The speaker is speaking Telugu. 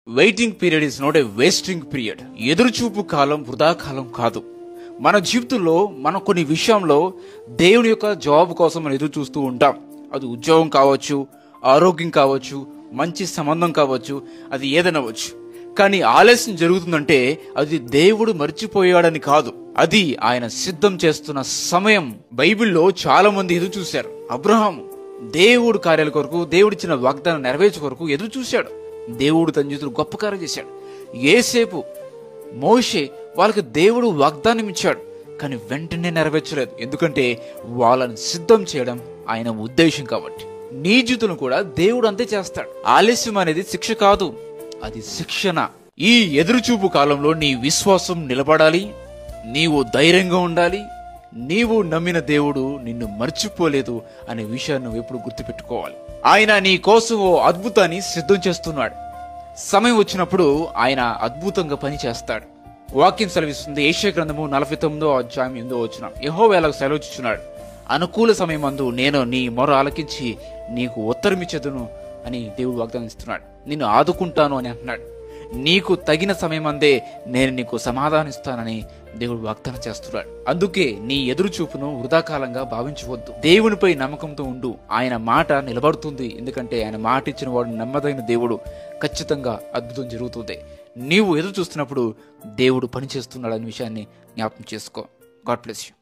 Waiting period is not a wasting period. ఎదురుచూపు కాలం వృధా కాలం కాదు. మన జీవితంలో మనం కొన్ని విషయంలో దేవుని యొక్క జవాబు కోసం మనం ఎదురు చూస్తూ ఉంటాం. అది ఉద్యోగం కావచ్చు, ఆరోగ్యం కావచ్చు, మంచి సంబంధం కావచ్చు, అది ఏదైనా అవ్వచ్చు. కానీ ఆలస్యం జరుగుతుందంటే అది దేవుడు మర్చిపోయాడని కాదు, అది ఆయన సిద్ధం చేస్తున్న సమయం. బైబిల్లో చాలా మంది ఎదురు చూశారు. అబ్రహాము దేవుడు కార్యాల కొరకు, దేవుడిచ్చిన వాగ్దానం నెరవేర్చే కొరకు ఎదురు చూశాడు. దేవుడు తన జీవితంలో గొప్ప కార్యం చేశాడు. యేసేపు, మోషే, వాళ్ళకి దేవుడు వాగ్దానం ఇచ్చాడు, కానీ వెంటనే నెరవేర్చలేదు. ఎందుకంటే వాళ్ళని సిద్ధం చేయడం ఆయన ఉద్దేశం కాబట్టి. నీ జీవితంలో కూడా దేవుడు అంతే చేస్తాడు. ఆలస్యం అనేది శిక్ష కాదు, అది శిక్షణ. ఈ ఎదురుచూపు కాలంలో నీ విశ్వాసం నిలబడాలి, నీవు ధైర్యంగా ఉండాలి. నీవు నమ్మిన దేవుడు నిన్ను మర్చిపోలేదు అనే విషయాన్ని నువ్వు ఎప్పుడు గుర్తుపెట్టుకోవాలి. ఆయన నీ కోసం ఓ అద్భుతాన్ని సిద్ధం చేస్తున్నాడు. సమయం వచ్చినప్పుడు ఆయన అద్భుతంగా పని చేస్తాడు. వాక్యం సెలవిస్తుంది, యెషయా గ్రంథము 49వ అధ్యాయం 8వ వచనం, యెహోవా ఇలాగ సెలవిస్తున్నాడు, అనుకూల సమయమందు నేను నీ మొర ఆలకించి నీకు ఉత్తరమిచ్చేదను అని దేవుడు వాగ్దానం ఇస్తున్నాడు. నిన్ను ఆదుకుంటాను అని అంటున్నాడు. నీకు తగిన సమయమందే నేను నీకు సమాధానం ఇస్తానని దేవుడు వాగ్దానం చేస్తున్నాడు. అందుకే నీ ఎదురు చూపును వృధాకాలంగా భావించవద్దు. దేవునిపై నమ్మకంతో ఉండు. ఆయన మాట నిలబడుతుంది. ఎందుకంటే ఆయన మాట ఇచ్చిన వాడు నమ్మదగిన దేవుడు. ఖచ్చితంగా అద్భుతం జరుగుతుంది. నీవు ఎదురు చూస్తున్నప్పుడు దేవుడు పని చేస్తున్నాడు అనే విషయాన్ని జ్ఞాపకం చేసుకో. God bless you.